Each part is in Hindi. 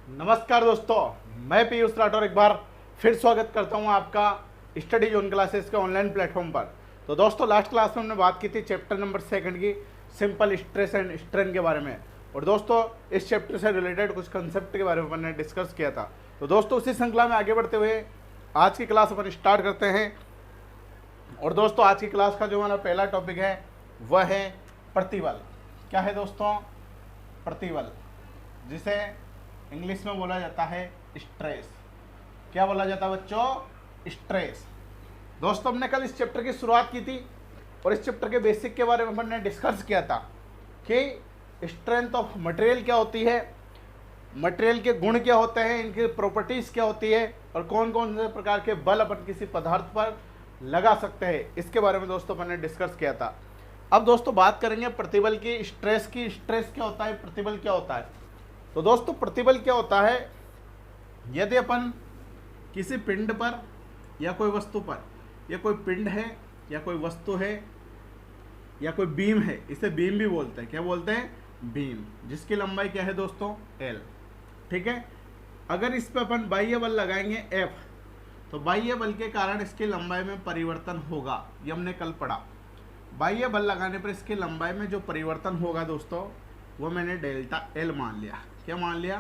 नमस्कार दोस्तों, मैं पीयूष राठौर एक बार फिर स्वागत करता हूं आपका स्टडी जोन क्लासेस के ऑनलाइन प्लेटफॉर्म पर। तो दोस्तों, लास्ट क्लास में हमने बात की थी चैप्टर नंबर 2 की सिंपल स्ट्रेस एंड स्ट्रेन के बारे में। और दोस्तों, इस चैप्टर से रिलेटेड कुछ कंसेप्ट के बारे में हमने डिस्कस किया था। तो दोस्तों, उसी श्रृंखला में आगे बढ़ते हुए आज की क्लास अपन स्टार्ट करते हैं। और दोस्तों, आज की क्लास का जो हमारा पहला टॉपिक है वह है प्रतिबल। क्या है दोस्तों? प्रतिबल, जिसे इंग्लिश में बोला जाता है स्ट्रेस। क्या बोला जाता है बच्चों? स्ट्रेस। दोस्तों, हमने कल इस चैप्टर की शुरुआत की थी और इस चैप्टर के बेसिक के बारे में हमने डिस्कस किया था कि स्ट्रेंथ ऑफ मटेरियल क्या होती है, मटेरियल के गुण क्या होते हैं, इनकी प्रॉपर्टीज़ क्या होती है और कौन कौन से प्रकार के बल अपन किसी पदार्थ पर लगा सकते हैं, इसके बारे में दोस्तों मैंने डिस्कस किया था। अब दोस्तों बात करेंगे प्रतिबल की, स्ट्रेस की। स्ट्रेस क्या होता है, प्रतिबल क्या होता है? तो दोस्तों, प्रतिबल क्या होता है? यदि अपन किसी पिंड पर या कोई वस्तु पर, या कोई पिंड है या कोई वस्तु है या कोई बीम है, इसे बीम भी बोलते हैं। क्या बोलते हैं? बीम, जिसकी लंबाई क्या है दोस्तों? एल। ठीक है। अगर इस पर अपन बाह्य बल लगाएंगे एफ, तो बाह्य बल के कारण इसकी लंबाई में परिवर्तन होगा। ये हमने कल पढ़ा। बाह्य बल लगाने पर इसकी लंबाई में जो परिवर्तन होगा दोस्तों, वो मैंने डेल्टा एल मान लिया। क्या मान लिया?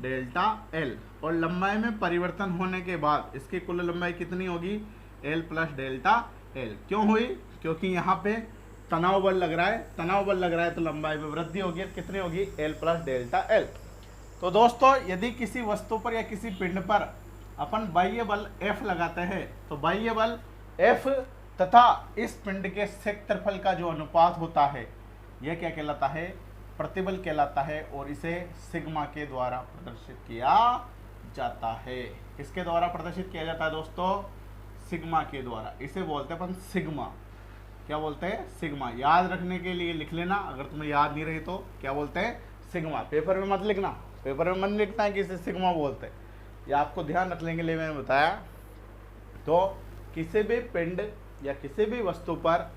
Delta L. और लंबाई में परिवर्तन होने के बाद इसकी कुल लंबाई कितनी होगी? L plus delta L. क्यों हुई? क्योंकि यहाँ पे तनाव बल लग रहा है। तनाव बल लग रहा है तो लंबाई में वृद्धि होगी। कितनी होगी? L plus delta L. तो दोस्तों, यदि किसी वस्तु पर या किसी पिंड पर अपन बाह्य बल एफ लगाते हैं, तो बाह्य बल एफ तथा इस पिंड के क्षेत्रफल का जो अनुपात होता है, यह क्या कहलाता है? प्रतिबल कहलाता है। और इसे सिग्मा के द्वारा प्रदर्शित किया जाता है। किसके द्वारा प्रदर्शित किया जाता है दोस्तों? सिग्मा के द्वारा। इसे बोलते हैं अपन सिग्मा। क्या बोलते हैं? सिग्मा। याद रखने के लिए लिख लेना, अगर तुम्हें याद नहीं रही तो। क्या बोलते हैं? सिग्मा। पेपर में मत लिखना, पेपर में मत लिखना है कि इसे सिग्मा बोलते हैं। ये आपको ध्यान रखने के लिए मैंने बताया। तो किसी भी पिंड या किसी भी वस्तु पर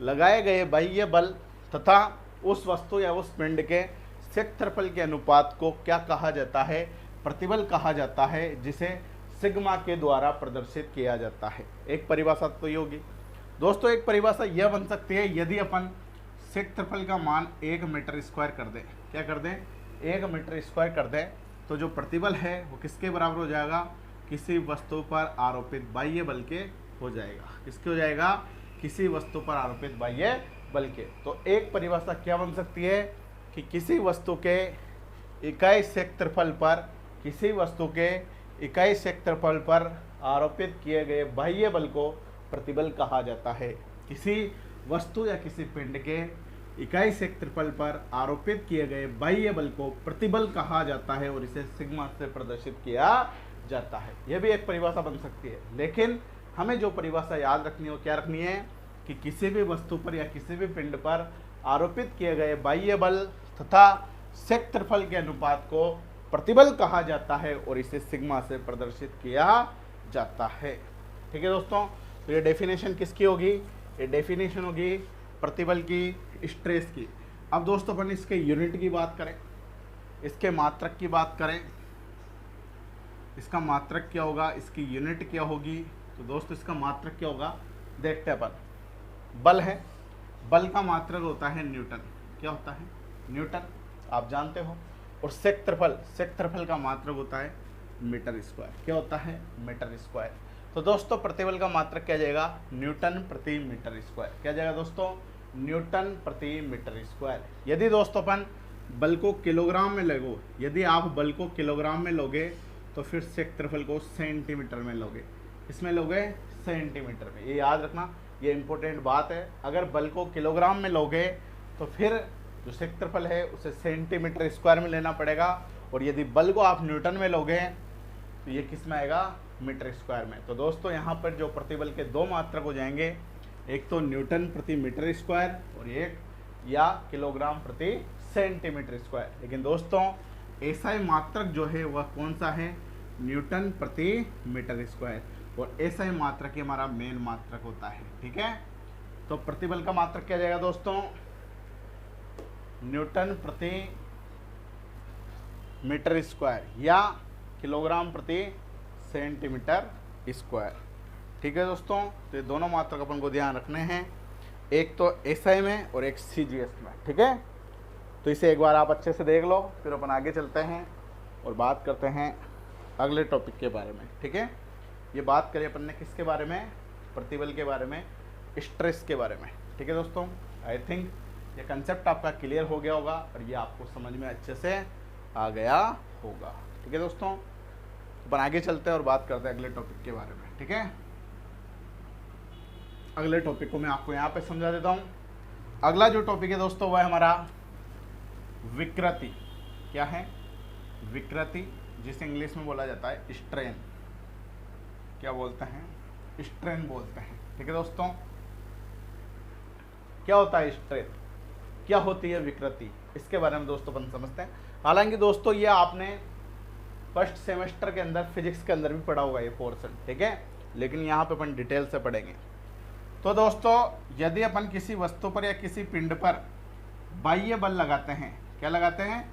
लगाए गए बाह्य बल तथा उस वस्तु या उस पिंड के क्षेत्रफल के अनुपात को क्या कहा जाता है? प्रतिबल कहा जाता है, जिसे सिग्मा के द्वारा प्रदर्शित किया जाता है। एक परिभाषा तो ये होगी दोस्तों। एक परिभाषा यह बन सकती है, यदि अपन क्षेत्रफल का मान 1 मीटर स्क्वायर कर दें। क्या कर दें? 1 मीटर स्क्वायर कर दें, तो जो प्रतिबल है वो किसके बराबर हो जाएगा? किसी वस्तु पर आरोपित बाह्य बल के हो जाएगा। किसके हो जाएगा? किसी वस्तु पर आरोपित बाह्य बल के। तो एक परिभाषा क्या बन सकती है कि किसी वस्तु के इकाई क्षेत्रफल पर, किसी वस्तु के इकाई क्षेत्रफल पर आरोपित किए गए बाह्य बल को प्रतिबल कहा जाता है। किसी वस्तु या किसी पिंड के इकाई क्षेत्रफल पर आरोपित किए गए बाह्य बल को प्रतिबल कहा जाता है और इसे सिग्मा से प्रदर्शित किया जाता है। यह भी एक परिभाषा बन सकती है। लेकिन हमें जो परिभाषा याद रखनी हो, क्या रखनी है कि किसी भी वस्तु पर या किसी भी पिंड पर आरोपित किए गए बाह्य बल तथा क्षेत्रफल के अनुपात को प्रतिबल कहा जाता है और इसे सिग्मा से प्रदर्शित किया जाता है। ठीक है दोस्तों। तो ये डेफिनेशन किसकी होगी? ये डेफिनेशन होगी प्रतिबल की, स्ट्रेस की। अब दोस्तों अपन इसके यूनिट की बात करें, इसके मात्रक की बात करें। इसका मात्रक क्या होगा, इसकी यूनिट क्या होगी? तो दोस्तों, इसका मात्रक क्या होगा देखते हैं अपन। बल है, बल का मात्रक होता है न्यूटन। क्या होता है? न्यूटन, आप जानते हो। और क्षेत्रफल, क्षेत्रफल का मात्रक होता है मीटर स्क्वायर। क्या होता है? Metre square. तो दोस्तों, प्रतिबल का मात्रक क्या जाएगा? न्यूटन प्रति मीटर स्क्वायर। क्या जाएगा दोस्तों? न्यूटन प्रति मीटर स्क्वायर। यदि दोस्तों अपन बल को किलोग्राम में लगो, यदि आप बल को किलोग्राम में लोगे तो फिर क्षेत्रफल को सेंटीमीटर में लोगे। इसमें लोगे सेंटीमीटर में। ये याद रखना, ये इंपॉर्टेंट बात है। अगर बल को किलोग्राम में लोगे तो फिर जो क्षेत्रफल है उसे सेंटीमीटर स्क्वायर में लेना पड़ेगा। और यदि बल को आप न्यूटन में लोगे तो ये किस में आएगा? मीटर स्क्वायर में। तो दोस्तों, यहाँ पर जो प्रतिबल के दो मात्रक हो जाएंगे, एक तो न्यूटन प्रति मीटर स्क्वायर और एक या किलोग्राम प्रति सेंटीमीटर स्क्वायर। लेकिन दोस्तों, ऐसा ही मात्रक जो है वह कौन सा है? न्यूटन प्रति मीटर स्क्वायर। और ऐसा ही मात्रक ही हमारा मेन मात्रक होता है। ठीक है। तो प्रतिबल का मात्रक क्या जाएगा दोस्तों? न्यूटन प्रति मीटर स्क्वायर या किलोग्राम प्रति सेंटीमीटर स्क्वायर। ठीक है दोस्तों, तो ये दोनों मात्रक अपन को ध्यान रखने हैं, एक तो एसआई में और एक सीजीएस में। ठीक है, तो इसे एक बार आप अच्छे से देख लो, फिर अपन आगे चलते हैं और बात करते हैं अगले टॉपिक के बारे में। ठीक है, ये बात करें अपन ने किसके बारे में, प्रतिबल के बारे में, स्ट्रेस के बारे में। ठीक है दोस्तों, आई थिंक ये कंसेप्ट आपका क्लियर हो गया होगा और ये आपको समझ में अच्छे से आ गया होगा। ठीक है दोस्तों, अपन आगे चलते हैं और बात करते हैं अगले टॉपिक के बारे में। ठीक है, अगले टॉपिक को मैं आपको यहाँ पे समझा देता हूँ। अगला जो टॉपिक है दोस्तों वह है हमारा विकृति। क्या है विकृति, जिसे इंग्लिश में बोला जाता है स्ट्रेन। क्या बोलते हैं, स्ट्रेन बोलते हैं। ठीक है दोस्तों, क्या होता है स्ट्रेन, क्या होती है विकृति, इसके बारे में दोस्तों अपन समझते हैं। हालांकि दोस्तों ये आपने फर्स्ट सेमेस्टर के अंदर फिजिक्स के अंदर भी पढ़ा होगा ये पोर्शन। ठीक है, लेकिन यहाँ पे अपन डिटेल से पढ़ेंगे। तो दोस्तों यदि अपन किसी वस्तु पर या किसी पिंड पर बाह्य बल लगाते हैं, क्या लगाते हैं,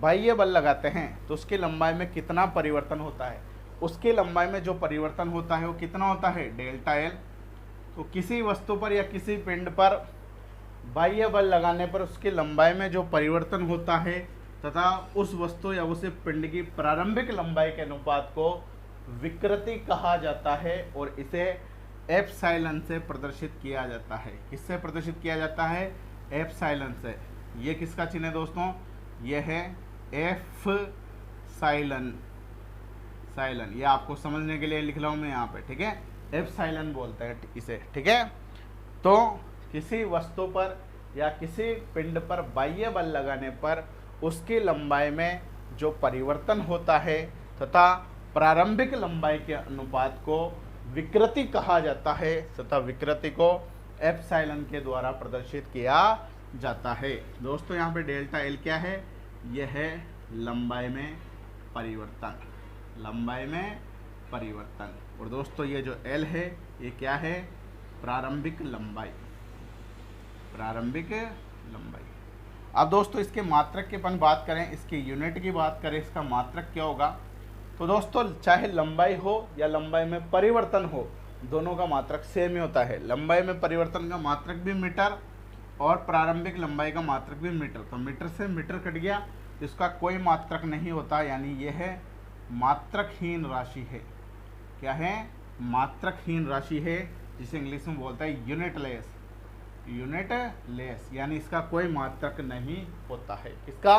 बाह्य बल लगाते हैं, तो उसकी लंबाई में कितना परिवर्तन होता है, उसकी लंबाई में जो परिवर्तन होता है वो कितना होता है, डेल्टा एल। तो किसी वस्तु पर या किसी पिंड पर बाह्य बल लगाने पर उसकी लंबाई में जो परिवर्तन होता है तथा उस वस्तु या उस पिंड की प्रारंभिक लंबाई के अनुपात को विकृति कहा जाता है और इसे एप्सिलॉन से प्रदर्शित किया जाता है। किससे प्रदर्शित किया जाता है, एप्सिलॉन से। ये किसका चिन्ह है दोस्तों, ये है एप्सिलॉन, साइलन, ये आपको समझने के लिए लिख रहा हूँ मैं यहाँ पे। ठीक है, एप्सिलॉन बोलते हैं इसे। ठीक है, तो किसी वस्तु पर या किसी पिंड पर बाह्य बल लगाने पर उसकी लंबाई में जो परिवर्तन होता है तथा प्रारंभिक लंबाई के अनुपात को विकृति कहा जाता है तथा विकृति को एप्सिलॉन के द्वारा प्रदर्शित किया जाता है। दोस्तों यहाँ पे डेल्टा एल क्या है, यह है लंबाई में परिवर्तन, लंबाई में परिवर्तन। और दोस्तों ये जो एल है ये क्या है, प्रारंभिक लंबाई, प्रारंभिक लंबाई। अब दोस्तों इसके मात्रक की अपन बात करें, इसकी यूनिट की बात करें, इसका मात्रक क्या होगा। तो दोस्तों चाहे लंबाई हो या लंबाई में परिवर्तन हो, दोनों का मात्रक सेम ही होता है। लंबाई में परिवर्तन का मात्रक भी मीटर और प्रारंभिक लंबाई का मात्रक भी मीटर। तो मीटर से मीटर कट गया, इसका कोई मात्रक नहीं होता, यानी यह है मात्रकहीन राशि है। क्या है, मात्रकहीन राशि है, जिसे इंग्लिश में बोलता है यूनिटलेस, यूनिटलेस, यानी इसका कोई मात्रक नहीं होता है। किसका,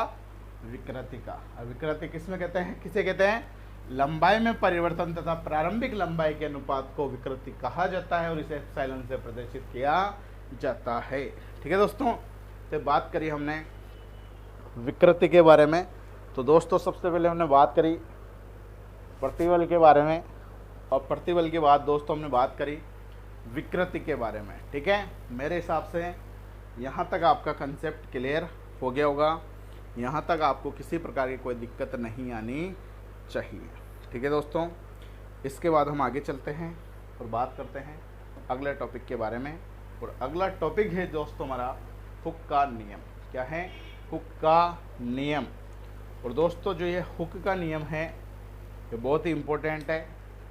विकृति का। और विकृति किसमें कहते हैं, किसे कहते हैं, लंबाई में परिवर्तन तथा प्रारंभिक लंबाई के अनुपात को विकृति कहा जाता है और इसे एप्सिलॉन से प्रदर्शित किया जाता है। ठीक है दोस्तों, तो बात करी हमने विकृति के बारे में। तो दोस्तों सबसे पहले हमने बात करी प्रतिबल के बारे में और प्रतिबल के बाद दोस्तों हमने बात करी विकृति के बारे में। ठीक है, मेरे हिसाब से यहाँ तक आपका कंसेप्ट क्लियर हो गया होगा, यहाँ तक आपको किसी प्रकार की कोई दिक्कत नहीं आनी चाहिए। ठीक है दोस्तों, इसके बाद हम आगे चलते हैं और बात करते हैं अगले टॉपिक के बारे में। और अगला टॉपिक है दोस्तों हमारा हुक का नियम। क्या है, हुक का नियम। और दोस्तों जो ये हुक का नियम है ये बहुत ही इम्पोर्टेंट है,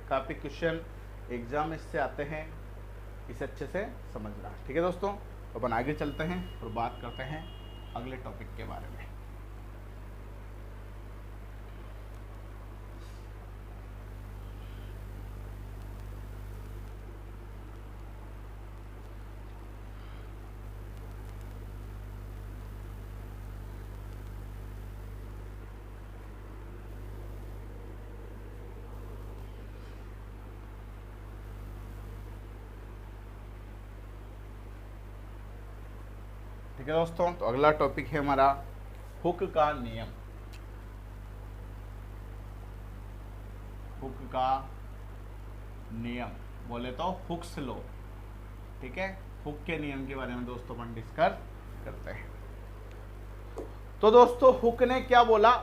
काफ़ी क्वेश्चन एग्जाम इससे आते हैं, इसे अच्छे से समझना। ठीक है दोस्तों, अपन आगे चलते हैं और बात करते हैं अगले टॉपिक के बारे में। ठीक है दोस्तों, तो अगला टॉपिक है हमारा हुक का नियम। हुक का नियम बोले तो हुक्स लॉ। ठीक है, हुक के नियम के बारे में दोस्तों अपन डिस्कस करते हैं। तो दोस्तों हुक ने क्या बोला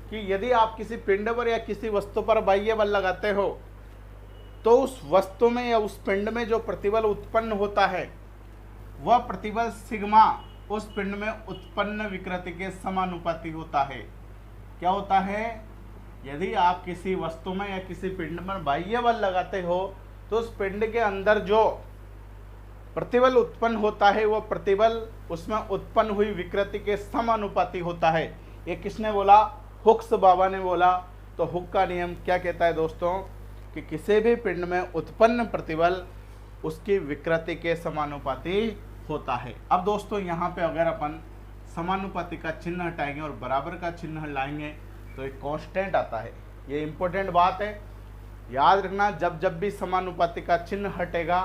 कि यदि आप किसी पिंड पर या किसी वस्तु पर बाह्य बल लगाते हो तो उस वस्तु में या उस पिंड में जो प्रतिबल उत्पन्न होता है वह प्रतिबल सिग्मा उस पिंड में उत्पन्न विकृति के समानुपाती होता है। क्या होता है, यदि आप किसी वस्तु में या किसी पिंड में बाह्य बल लगाते हो तो उस पिंड के अंदर जो प्रतिबल उत्पन्न होता है वो प्रतिबल उसमें उत्पन्न हुई विकृति के समानुपाती होता है। ये किसने बोला, हुक्स बाबा ने बोला। तो हुक का नियम क्या कहता है दोस्तों कि किसी भी पिंड में उत्पन्न प्रतिबल उसकी विकृति के समानुपाती होता है। अब दोस्तों यहाँ पे अगर अपन समानुपाती का चिन्ह हटाएंगे और बराबर का चिन्ह लाएंगे तो एक कांस्टेंट आता है। ये इंपॉर्टेंट बात है, याद रखना, जब जब भी समानुपाती का चिन्ह हटेगा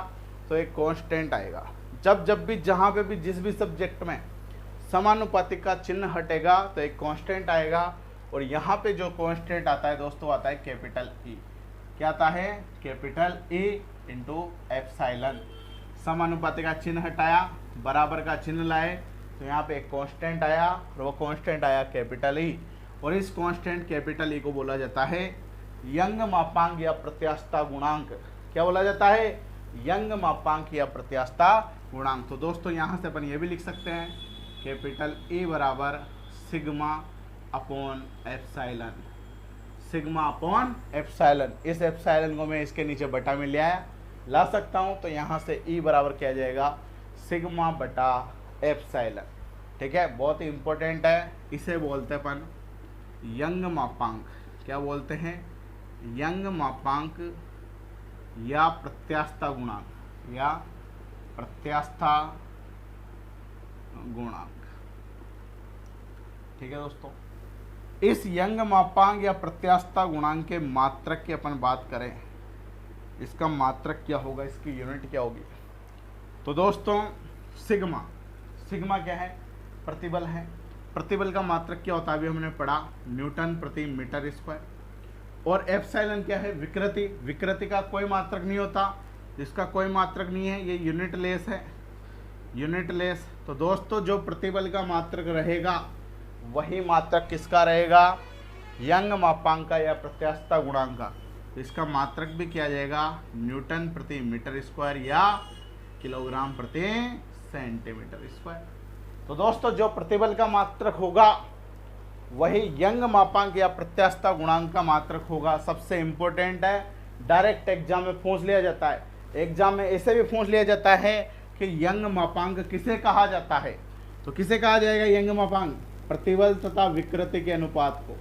तो एक कांस्टेंट आएगा। जब जब भी जहाँ पे भी जिस भी सब्जेक्ट में समानुपाती का चिन्ह हटेगा तो एक कांस्टेंट आएगा। और यहाँ पे जो कांस्टेंट आता है दोस्तों आता है कैपिटल ई। क्या आता है, कैपिटल ई इंटू एप्सिलॉन। समानुपाती का चिन्ह हटाया, बराबर का चिन्ह लाए तो यहाँ पे एक कांस्टेंट आया और वो कांस्टेंट आया कैपिटल ई। और इस कांस्टेंट कैपिटल ई को बोला जाता है यंग मापांक या प्रत्यास्थता गुणांक। क्या बोला जाता है, यंग मापांक या प्रत्यास्थता गुणांक। तो दोस्तों यहाँ से अपन ये भी लिख सकते हैं कैपिटल ई बराबर sigma upon epsilon. Sigma upon epsilon, इस एप्सिलॉन को मैं इसके नीचे बटा में ले आया ला सकता हूँ। तो यहाँ से ई बराबर क्या जाएगा, सिग्मा बटा एप्सिलॉन। ठीक है, बहुत ही इंपॉर्टेंट है। इसे बोलते हैं अपन यंग मापांक। क्या बोलते हैं, यंग मापांक या प्रत्यास्थता गुणांक या प्रत्यास्थता गुणांक। ठीक है दोस्तों, इस यंग मापांक या प्रत्यास्थता गुणांक के मात्रक की अपन बात करें, इसका मात्रक क्या होगा, इसकी यूनिट क्या होगी। तो दोस्तों सिग्मा, सिग्मा क्या है, प्रतिबल है। प्रतिबल का मात्रक क्या होता है, अभी हमने पढ़ा, न्यूटन प्रति मीटर स्क्वायर। और एप्सिलॉन क्या है, विकृति। विकृति का कोई मात्रक नहीं होता, जिसका कोई मात्रक नहीं है, ये यूनिट लेस है, यूनिट लेस। तो दोस्तों जो प्रतिबल का मात्रक रहेगा वही मात्रक किसका रहेगा, यंग मापांक का या प्रत्यास्थता गुणांक का। तो इसका मात्रक भी क्या जाएगा, न्यूटन प्रति मीटर स्क्वायर या किलोग्राम प्रति सेंटीमीटर स्क्वायर। तो दोस्तों जो प्रतिबल का मात्रक होगा वही यंग मापांक या प्रत्यास्थता गुणांक का मात्रक होगा। सबसे इंपॉर्टेंट है, डायरेक्ट एग्जाम में पूछ लिया जाता है। एग्जाम में ऐसे भी पूछ लिया जाता है कि यंग मापांक किसे कहा जाता है। तो किसे कहा जाएगा यंग मापांक, प्रतिबल तथा विकृति के अनुपात को।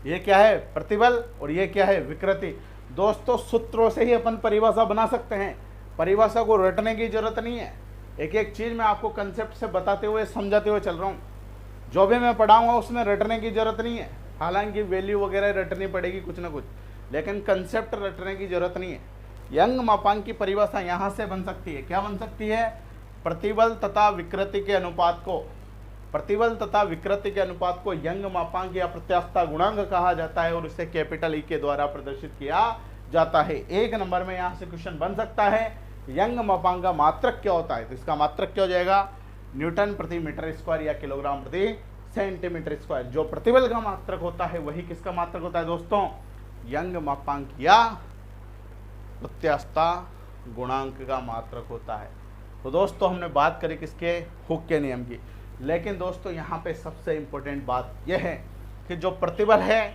ये क्या है, प्रतिबल, और ये क्या है, विकृति। दोस्तों सूत्रों से ही अपन परिभाषा बना सकते हैं, परिभाषा को रटने की जरूरत नहीं है। एक एक चीज़ मैं आपको कंसेप्ट से बताते हुए समझाते हुए चल रहा हूँ। जो भी मैं पढ़ाऊँगा उसमें रटने की जरूरत नहीं है, हालांकि वैल्यू वगैरह रटनी पड़ेगी कुछ ना कुछ, लेकिन कंसेप्ट रटने की जरूरत नहीं है। यंग मापांक की परिभाषा यहाँ से बन सकती है। क्या बन सकती है, प्रतिबल तथा विकृति के अनुपात को, प्रतिबल तथा विकृति के अनुपात को यंग मापांक या प्रत्यास्थता गुणांक कहा जाता है और इसे कैपिटल ई के द्वारा प्रदर्शित किया जाता है। एक नंबर में यहाँ से क्वेश्चन बन सकता है, यंग मापांक का मात्रक क्या होता है। तो इसका मात्रक क्या हो जाएगा, न्यूटन प्रति मीटर स्क्वायर या किलोग्राम प्रति सेंटीमीटर स्क्वायर। जो प्रतिबल का मात्रक होता है वही किसका मात्रक होता है दोस्तों, यंग मापांक या प्रत्यास्थता गुणांक का मात्रक होता है। तो दोस्तों हमने बात करी किसके, हुक के नियम की। लेकिन दोस्तों यहाँ पे सबसे इम्पोर्टेंट बात यह है कि जो प्रतिबल है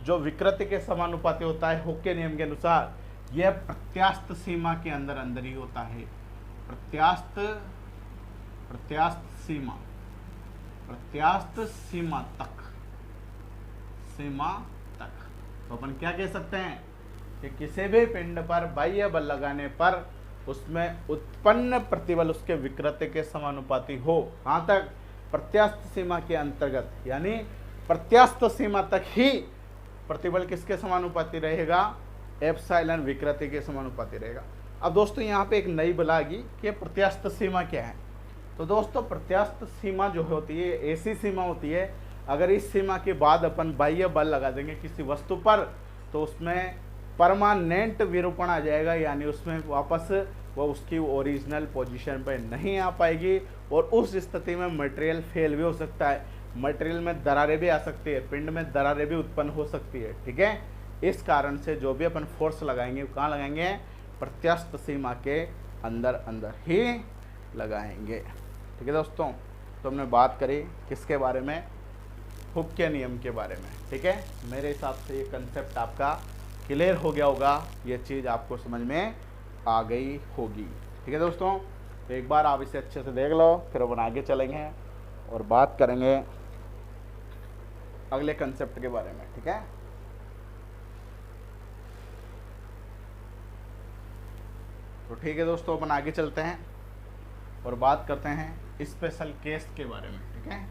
जो विकृति के समानुपाती होता है हुक के नियम के अनुसार, यह प्रत्यास्थ सीमा के अंदर अंदर ही होता है। प्रत्यास्थ सीमा, प्रत्यास्थ सीमा तक, सीमा तक। तो अपन क्या कह सकते हैं कि किसी भी पिंड पर बाह्य बल लगाने पर उसमें उत्पन्न प्रतिबल उसके विकृति के समानुपाती हो। कहाँ तक, प्रत्यास्थ सीमा के अंतर्गत, यानी प्रत्यास्थ सीमा तक ही प्रतिबल किसके समानुपाती रहेगा, एप्सिलॉन विकृति के समानुपाती रहेगा। अब दोस्तों यहाँ पे एक नई बल आ गई कि प्रत्यास्थ सीमा क्या है। तो दोस्तों प्रत्यास्थ सीमा जो होती है ऐसी सीमा होती है, अगर इस सीमा के बाद अपन बाह्य बल लगा देंगे किसी वस्तु पर तो उसमें परमानेंट विरूपण आ जाएगा, यानी उसमें वापस वो उसकी ओरिजिनल पोजीशन पर नहीं आ पाएगी और उस स्थिति में मटेरियल फेल भी हो सकता है, मटेरियल में दरारें भी आ सकती है, पिंड में दरारें भी उत्पन्न हो सकती है। ठीक है, इस कारण से जो भी अपन फोर्स लगाएंगे कहाँ लगाएंगे, प्रत्यास्थ सीमा के अंदर अंदर ही लगाएंगे। ठीक है दोस्तों, तो हमने बात करी किसके बारे में, हुक के नियम के बारे में। ठीक है, मेरे हिसाब से ये कंसेप्ट आपका क्लियर हो गया होगा, ये चीज़ आपको समझ में आ गई होगी। ठीक है दोस्तों, तो एक बार आप इसे अच्छे से देख लो, फिर अपन आगे चलेंगे और बात करेंगे अगले कंसेप्ट के बारे में। ठीक है, तो ठीक है दोस्तों, अपन आगे चलते हैं और बात करते हैं स्पेशल केस के बारे में। ठीक है,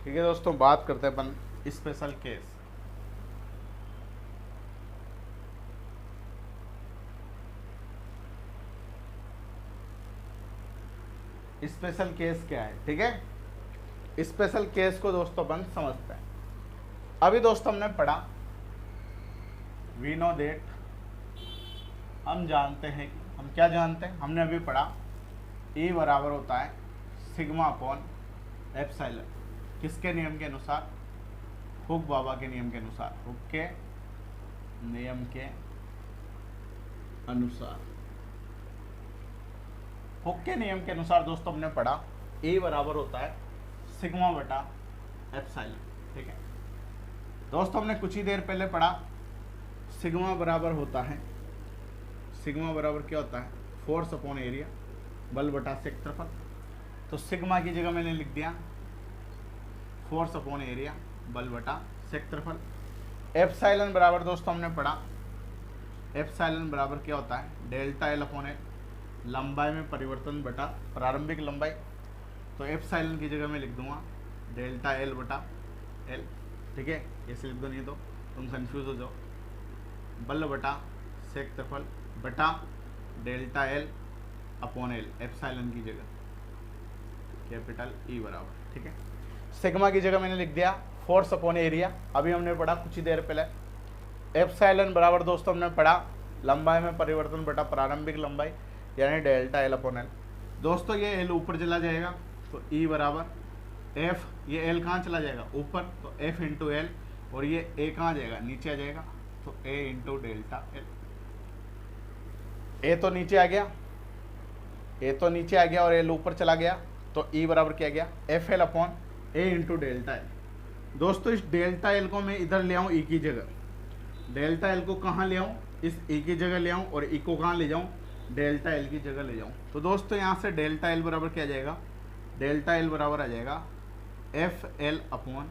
ठीक है दोस्तों, बात करते हैं अपन स्पेशल केस। स्पेशल केस क्या है? ठीक है, स्पेशल केस को दोस्तों अपन समझते हैं। अभी दोस्तों हमने पढ़ा, वी नो दैट, हम जानते हैं, हम क्या जानते हैं, हमने अभी पढ़ा E बराबर होता है सिग्मा अपॉन एप्सिलॉन। किसके नियम के अनुसार? हुक बाबा के नियम के अनुसार, हुक के नियम के अनुसार। हुक के नियम के अनुसार दोस्तों हमने पढ़ा E बराबर होता है सिग्मा बटा एप्सिलॉन। ठीक है दोस्तों, हमने कुछ ही देर पहले पढ़ा सिग्मा बराबर होता है, सिग्मा बराबर क्या होता है? फोर्स अपॉन एरिया, बल बटा क्षेत्रफल। तो सिग्मा की जगह मैंने लिख दिया फोर्स अपॉन एरिया, बल बटा क्षेत्रफल। एप्सिलॉन बराबर दोस्तों हमने पढ़ा, एप्सिलॉन बराबर क्या होता है? डेल्टा एल अपॉन एल, लंबाई में परिवर्तन बटा प्रारंभिक लंबाई। तो एप्सिलॉन की जगह मैं लिख दूंगा डेल्टा एल बटा एल। ठीक है, ऐसे लिख दो, नहीं तो तुम कंफ्यूज हो जाओ। बल बटा क्षेत्रफल बटा delta L upon L, epsilon की जगह कैपिटल E बराबर। ठीक है, सिग्मा की जगह मैंने लिख दिया फोर्स अपॉन एरिया। अभी हमने पढ़ा कुछ ही देर पहले एप्सिलॉन बराबर दोस्तों हमने पढ़ा लंबाई में परिवर्तन बटा प्रारंभिक लंबाई, यानी डेल्टा एल अपॉन एल। दोस्तों ये एल ऊपर चला जाएगा तो E बराबर एफ, ये एल कहाँ चला जाएगा? ऊपर, तो एफ इंटू एल, और ये ए कहाँ जाएगा? नीचे आ जाएगा, तो ए इंटू डेल्टा एल। ए तो नीचे आ गया, ए तो नीचे आ गया और एल ऊपर चला गया, तो E बराबर क्या गया? एफ एल अपॉन ए इंटू डेल्टा एल। दोस्तों इस डेल्टा एल को मैं इधर ले आऊँ E की जगह, डेल्टा एल को कहाँ ले आऊँ? इस E की जगह ले आऊँ, और E को कहाँ ले जाऊँ? डेल्टा एल की जगह ले जाऊँ। तो दोस्तों यहाँ से डेल्टा एल बराबर क्या आ जाएगा? डेल्टा एल बराबर आ जाएगा एफ एल अपॉन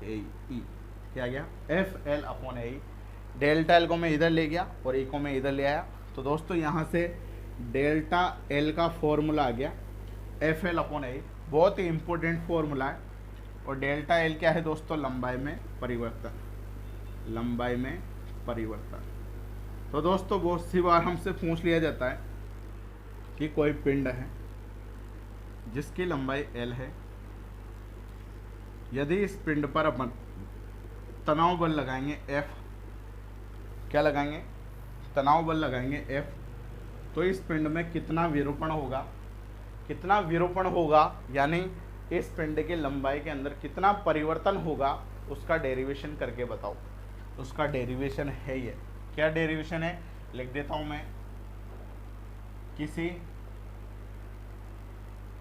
ए ई। क्या आ गया? एफ एल अपॉन ए ई। डेल्टा एल को मैं इधर ले गया और E को मैं इधर ले आया, तो दोस्तों यहाँ से डेल्टा एल का फॉर्मूला आ गया एफ एल अपॉन ए। बहुत ही इंपॉर्टेंट फॉर्मूला है। और डेल्टा एल क्या है दोस्तों? लंबाई में परिवर्तन, लंबाई में परिवर्तन। तो दोस्तों बहुत सी बार हमसे पूछ लिया जाता है कि कोई पिंड है जिसकी लंबाई एल है, यदि इस पिंड पर अपन तनाव बल लगाएंगे एफ, क्या लगाएंगे? तनाव बल लगाएंगे एफ, तो इस पिंड में कितना विरूपण होगा? कितना विरूपण होगा यानी इस पिंड की लंबाई के अंदर कितना परिवर्तन होगा, उसका डेरिवेशन करके बताओ। उसका डेरिवेशन है ये, क्या डेरिवेशन है? लिख देता हूं मैं, किसी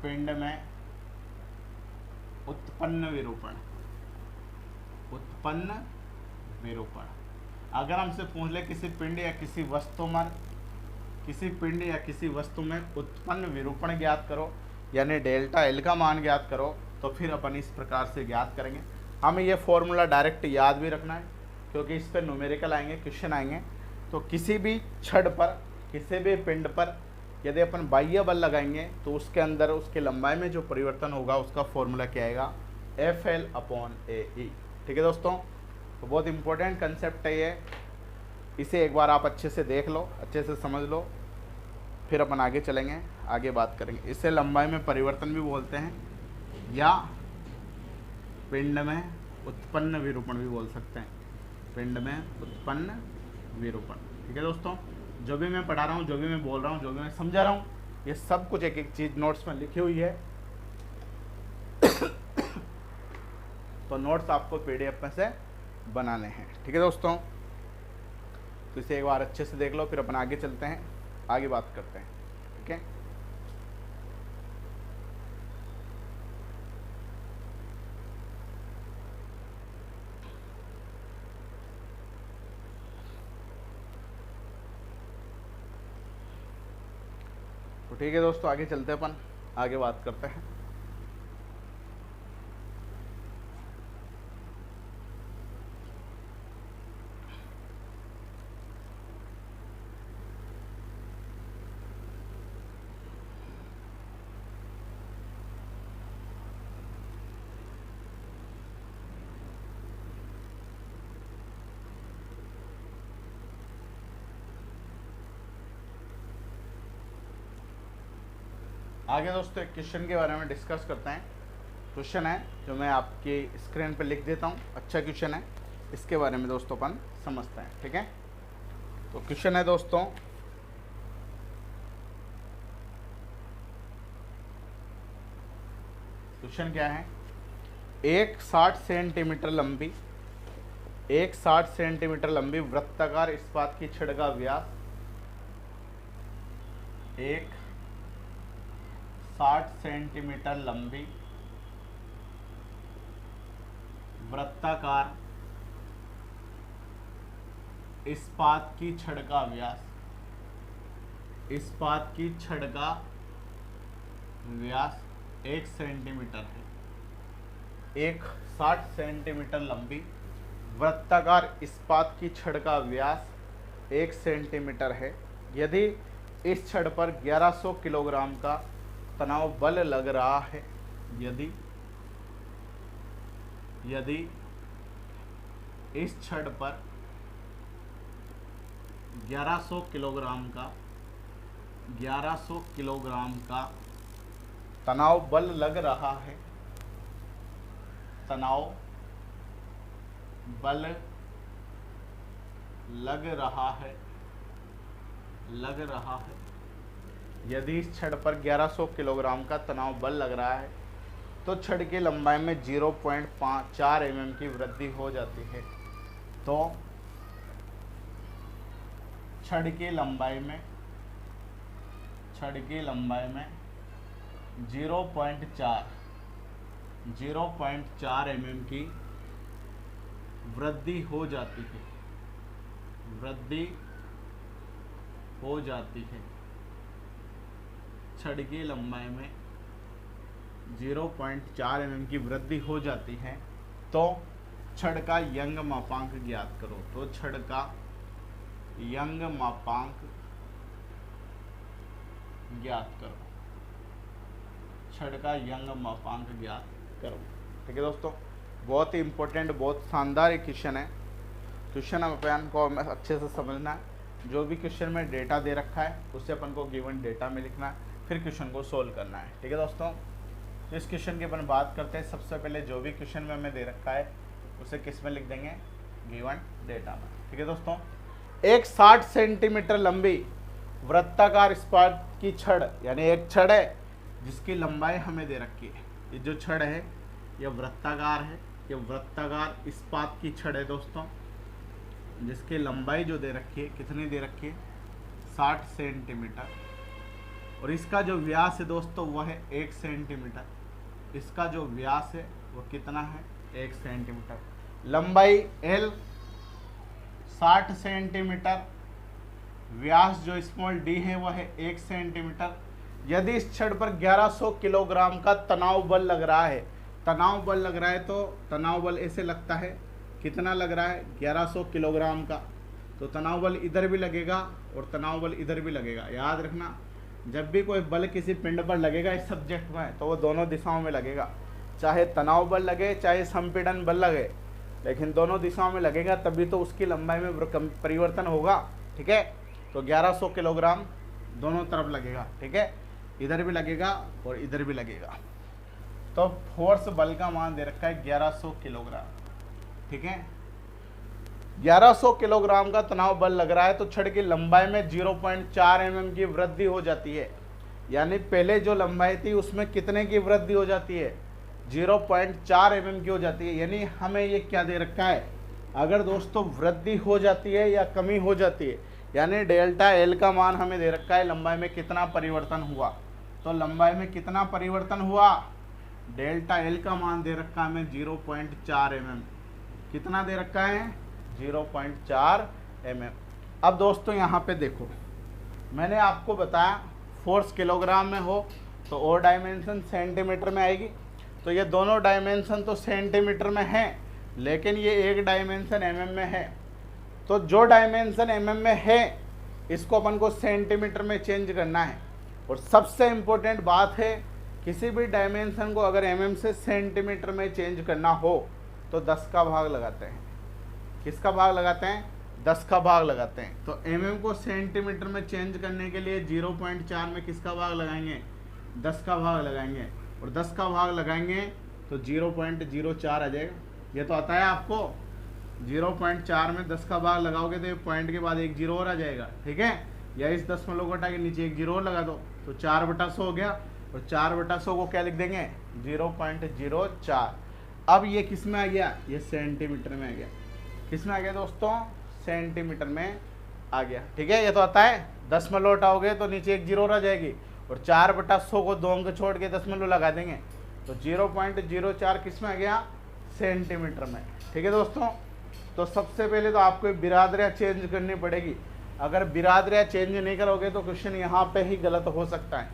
पिंड में उत्पन्न विरूपण, उत्पन्न विरूपण। अगर हमसे पूछ ले किसी पिंड या किसी वस्तु में, किसी पिंड या किसी वस्तु में उत्पन्न विरूपण ज्ञात करो, यानी डेल्टा एल का मान ज्ञात करो, तो फिर अपन इस प्रकार से ज्ञात करेंगे। हमें ये फॉर्मूला डायरेक्ट याद भी रखना है, क्योंकि इस पर न्यूमेरिकल आएंगे, क्वेश्चन आएंगे। तो किसी भी छड़ पर, किसी भी पिंड पर यदि अपन बाह्य बल लगाएंगे तो उसके अंदर उसके लंबाई में जो परिवर्तन होगा उसका फॉर्मूला क्या आएगा? एफ एल अपॉन ए ई। ठीक है दोस्तों, तो बहुत इंपॉर्टेंट कंसेप्ट है ये, इसे एक बार आप अच्छे से देख लो, अच्छे से समझ लो, फिर अपन आगे चलेंगे, आगे बात करेंगे। इसे लंबाई में परिवर्तन भी बोलते हैं, या पिंड में उत्पन्न विरूपण भी बोल सकते हैं, पिंड में उत्पन्न विरूपण। ठीक है दोस्तों, जो भी मैं पढ़ा रहा हूँ, जो भी मैं बोल रहा हूँ, जो भी मैं समझा रहा हूँ, ये सब कुछ एक एक चीज़ नोट्स में लिखी हुई है। तो नोट्स आपको PDF में से बनाने हैं। ठीक है दोस्तों, तो इसे एक बार अच्छे से देख लो, फिर अपन आगे चलते हैं, आगे बात करते हैं। ठीक है, तो ठीक है दोस्तों, आगे चलते हैं, अपन आगे बात करते हैं। आगे दोस्तों एक क्वेश्चन के बारे में डिस्कस करते हैं। क्वेश्चन है जो मैं आपकी स्क्रीन पर लिख देता हूँ, अच्छा क्वेश्चन है, इसके बारे में दोस्तों अपन समझते हैं। ठीक है, तो क्वेश्चन है दोस्तों, क्वेश्चन क्या है, एक 60 सेंटीमीटर लंबी वृत्ताकार इस्पात की छड़ का व्यास, एक 60 सेंटीमीटर लंबी वृत्ताकार इस्पात की छड़ का व्यास, इस्पात की छड़ का व्यास 1 सेंटीमीटर है। एक 60 सेंटीमीटर लंबी वृत्ताकार इस्पात की छड़ का व्यास 1 सेंटीमीटर है। यदि इस छड़ पर 1100 किलोग्राम का तनाव बल लग रहा है, यदि इस छड़ पर 1100 किलोग्राम का तनाव बल लग रहा है, तनाव बल लग रहा है, यदि इस छड़ पर 1100 किलोग्राम का तनाव बल लग रहा है तो छड़ की लंबाई में 0.4 mm की वृद्धि हो जाती है। तो छड़ की लंबाई में 0.4 mm की वृद्धि हो जाती है, छड़ की लंबाई में 0.4 mm की वृद्धि हो जाती है। तो छड़ का यंग मापांक ज्ञात करो। तो छड़ का यंग मापांक ज्ञात करो, छड़ का यंग मापांक ज्ञात करो। ठीक है दोस्तों, बहुत ही इंपॉर्टेंट, बहुत शानदार एक क्वेश्चन है। क्वेश्चन अपन को अच्छे से समझना है। जो भी क्वेश्चन में डेटा दे रखा है उससे अपन को गिवन डेटा में लिखना है, फिर क्वेश्चन को सोल्व करना है। ठीक है दोस्तों, तो इस क्वेश्चन की अपन बात करते हैं। सबसे पहले जो भी क्वेश्चन में हमें दे रखा है उसे किस में लिख देंगे, गिवन डेटा में। ठीक है दोस्तों, एक 60 सेंटीमीटर लंबी वृत्ताकार इस्पात की छड़, यानी एक छड़ है जिसकी लंबाई हमें दे रखी है। ये जो छड़ है ये वृत्ताकार है, ये वृत्ताकार इस्पात की छड़ है दोस्तों, जिसकी लंबाई जो दे रखी है, कितनी दे रखी है, 60 सेंटीमीटर। और इसका जो व्यास है दोस्तों वह है 1 सेंटीमीटर। इसका जो व्यास है वो कितना है, 1 सेंटीमीटर। लंबाई L 60 सेंटीमीटर, व्यास जो स्मॉल d है वह है 1 सेंटीमीटर। यदि इस छड़ पर 1100 किलोग्राम का तनाव बल लग रहा है, तनाव बल लग रहा है तो तनाव बल ऐसे लगता है, कितना लग रहा है, 1100 किलोग्राम का। तो तनाव बल इधर भी लगेगा और तनाव बल इधर भी लगेगा। याद रखना, जब भी कोई बल किसी पिंड पर लगेगा इस सब्जेक्ट में तो वो दोनों दिशाओं में लगेगा, चाहे तनाव बल लगे चाहे संपीड़न बल लगे, लेकिन दोनों दिशाओं में लगेगा, तभी तो उसकी लंबाई में परिवर्तन होगा। ठीक है, तो 1100 किलोग्राम दोनों तरफ लगेगा। ठीक है, इधर भी लगेगा और इधर भी लगेगा। तो फोर्स बल का मान दे रखा है 1100 किलोग्राम। ठीक है, 1100 किलोग्राम का तनाव बल लग रहा है तो छड़ की लंबाई में 0.4 mm की वृद्धि हो जाती है। यानी पहले जो लंबाई थी उसमें कितने की वृद्धि हो जाती है, 0.4 mm की हो जाती है। यानी हमें ये क्या दे रखा है, अगर दोस्तों वृद्धि हो जाती है या कमी हो जाती है, यानी डेल्टा एल का मान हमें दे रखा है लंबाई में कितना परिवर्तन हुआ। तो लंबाई में कितना परिवर्तन हुआ, डेल्टा एल का मान दे रखा है हमें 0.4 mm। कितना दे रखा है, 0.4 mm। अब दोस्तों यहाँ पे देखो, मैंने आपको बताया फोर्स किलोग्राम में हो तो और डायमेंशन सेंटीमीटर में आएगी। तो ये दोनों डायमेंशन तो सेंटीमीटर में हैं, लेकिन ये एक डायमेंशन mm में है। तो जो डायमेंशन mm में है इसको अपन को सेंटीमीटर में चेंज करना है। और सबसे इम्पोर्टेंट बात है, किसी भी डायमेंशन को अगर mm से सेंटीमीटर में चेंज करना हो तो 10 का भाग लगाते हैं। किसका भाग लगाते हैं, 10 का भाग लगाते हैं। तो mm को सेंटीमीटर में चेंज करने के लिए 0.4 में किसका भाग लगाएंगे, 10 का भाग लगाएंगे। और 10 का भाग लगाएंगे तो 0.04 आ जाएगा। ये तो आता है आपको, 0.4 में 10 का भाग लगाओगे तो ये पॉइंट के बाद एक जीरो और आ जाएगा, ठीक है। या इस दशमलव को हटा के नीचे एक जीरो और लगा दो तो 4/100 हो गया। और 4/100 को क्या लिख देंगे, 0.04। अब ये किस में आ गया, ये सेंटीमीटर में आ गया। किस में आ गया दोस्तों, सेंटीमीटर में आ गया, ठीक है। ये तो आता है, दशमलव हटाओगे तो नीचे एक जीरो और आ जाएगी। और 4/100 को 2 अंक छोड़ के दशमलव लगा देंगे तो 0.04 किस में आ गया, सेंटीमीटर में, ठीक है दोस्तों। तो सबसे पहले तो आपको बिरादरियाँ चेंज करनी पड़ेगी। अगर बिरादरियाँ चेंज नहीं करोगे तो क्वेश्चन यहाँ पे ही गलत हो सकता है।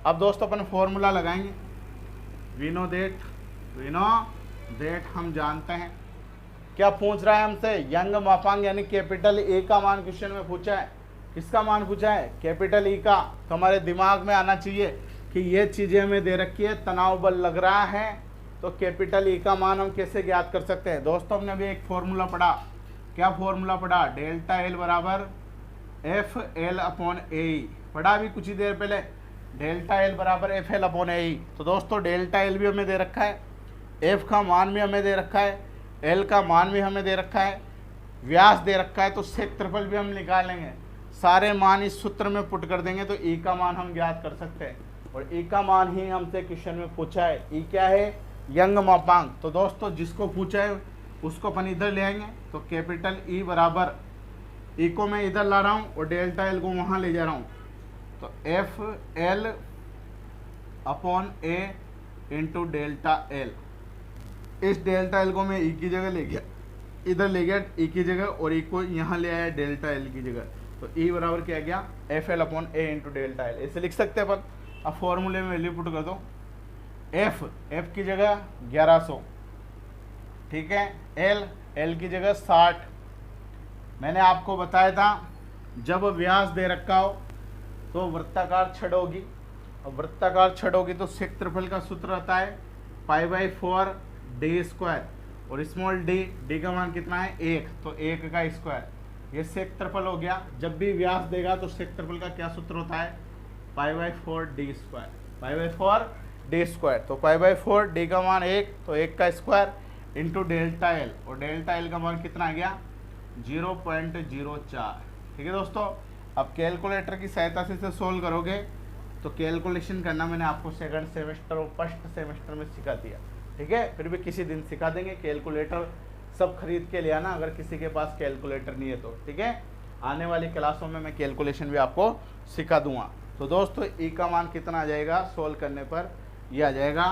अब दोस्तों अपन फॉर्मूला लगाएंगे। वी नो दैट हम जानते हैं। क्या पूछ रहा है हमसे, यंग मापांक यानी कैपिटल ए का मान क्वेश्चन में पूछा है। किसका मान पूछा है, कैपिटल ई का। तो हमारे दिमाग में आना चाहिए कि ये चीज़ें हमें दे रखी है, तनाव बल लग रहा है, तो कैपिटल ई का मान हम कैसे ज्ञात कर सकते हैं। दोस्तों हमने अभी एक फॉर्मूला पढ़ा। क्या फॉर्मूला पढ़ा, डेल्टा एल बराबर एफ एल अपॉन ए। पढ़ा अभी कुछ ही देर पहले, डेल्टा एल बराबर एफ एल अपॉन ए। तो दोस्तों डेल्टा एल भी हमें दे रखा है, एफ का मान भी हमें दे रखा है, एल का मान भी हमें दे रखा है, व्यास दे रखा है, तो क्षेत्रफल भी हम निकालेंगे। सारे मान इस सूत्र में पुट कर देंगे तो ई का मान हम ज्ञात कर सकते हैं। और ई का मान ही हमसे क्वेश्चन में पूछा है। ई क्या है, यंग मापांक। तो दोस्तों जिसको पूछा है उसको अपन इधर ले आएंगे। तो कैपिटल ई बराबर, ई को मैं इधर ला रहा हूँ और डेल्टा एल को वहाँ ले जा रहा हूँ। तो एफ एल अपॉन ए इंटू डेल्टा एल। इस डेल्टा एल को मैं ई की जगह ले गया, इधर ले गया ई की जगह, और ई को यहाँ ले आया डेल्टा एल की जगह। तो ई बराबर क्या गया, एफ एल अपॉन ए इंटू डेल्टा एल। ऐसे लिख सकते हैं अपन। अब फॉर्मूले में वैल्यू पुट कर दो। एफ की जगह 1100, ठीक है। एल की जगह 60। मैंने आपको बताया था जब व्यास दे रखा हो तो वृत्ताकार छड़ होगी, और वृत्ताकार छड़ होगी तो क्षेत्रफल का सूत्र आता है π/4 डी स्क्वायर। और स्मॉल डी का मान कितना है, 1, तो 1 का स्क्वायर। ये क्षेत्रफल हो गया। जब भी व्यास देगा तो क्षेत्रफल का क्या सूत्र होता है, π/4 डी स्क्वायर, π/4 डी स्क्वायर। तो π/4 डी का मान 1, तो 1 का स्क्वायर इंटू डेल्टा एल। और डेल्टा एल का मान कितना आ गया, 0.04, ठीक है दोस्तों। अब कैलकुलेटर की सहायता से इसे सोल्व करोगे तो कैलकुलेशन करना मैंने आपको सेकंड सेमेस्टर और फर्स्ट सेमेस्टर में सिखा दिया, ठीक है। फिर भी किसी दिन सिखा देंगे। कैलकुलेटर सब खरीद के ले आना अगर किसी के पास कैलकुलेटर नहीं है तो, ठीक है। आने वाली क्लासों में मैं कैलकुलेशन भी आपको सिखा दूंगा। तो दोस्तों ई का मान कितना आ जाएगा सोल्व करने पर, यह आ जाएगा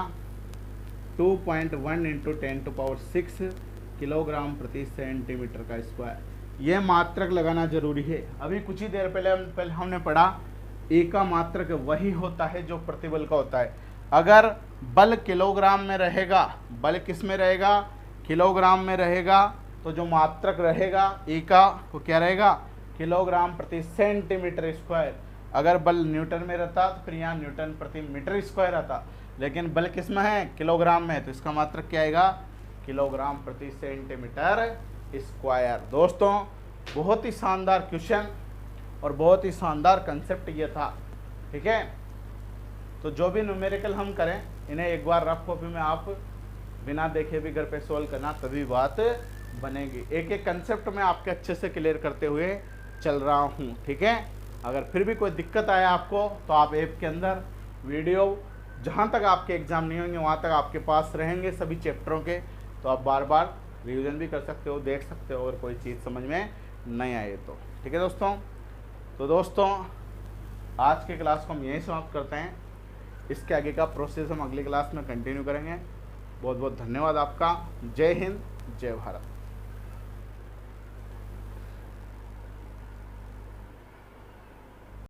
2.1 × 10⁶ किलोग्राम प्रति सेंटीमीटर का स्क्वायर। यह मात्रक लगाना जरूरी है। अभी कुछ ही देर पहले हमने पढ़ा ए का मात्रक वही होता है जो प्रतिबल का होता है। अगर बल किलोग्राम में रहेगा, बल किस में रहेगा, किलोग्राम में रहेगा, तो जो मात्रक रहेगा ए का वो क्या रहेगा, किलोग्राम प्रति सेंटीमीटर स्क्वायर। अगर बल न्यूटन में रहता तो फिर यहाँ न्यूटन प्रति मीटर स्क्वायर आता, लेकिन बल किस में है, किलोग्राम में है, तो इसका मात्रक क्या आएगा, किलोग्राम प्रति सेंटीमीटर स्क्वायर। दोस्तों बहुत ही शानदार क्वेश्चन और बहुत ही शानदार कंसेप्ट ये था, ठीक है। तो जो भी न्यूमेरिकल हम करें इन्हें एक बार रफ कॉपी में आप बिना देखे भी घर पे सोल्व करना, तभी बात बनेगी। एक एक कंसेप्ट में आपके अच्छे से क्लियर करते हुए चल रहा हूँ, ठीक है। अगर फिर भी कोई दिक्कत आए आपको तो आप ऐप के अंदर वीडियो जहाँ तक आपके एग्ज़ाम नहीं होंगे वहाँ तक आपके पास रहेंगे सभी चैप्टरों के, तो आप बार बार रिवीजन भी कर सकते हो, देख सकते हो अगर कोई चीज़ समझ में नहीं आए तो। ठीक है दोस्तों, तो दोस्तों आज के क्लास को हम यहीं समाप्त करते हैं। इसके आगे का प्रोसेस हम अगली क्लास में कंटिन्यू करेंगे। बहुत बहुत धन्यवाद आपका। जय हिंद, जय भारत।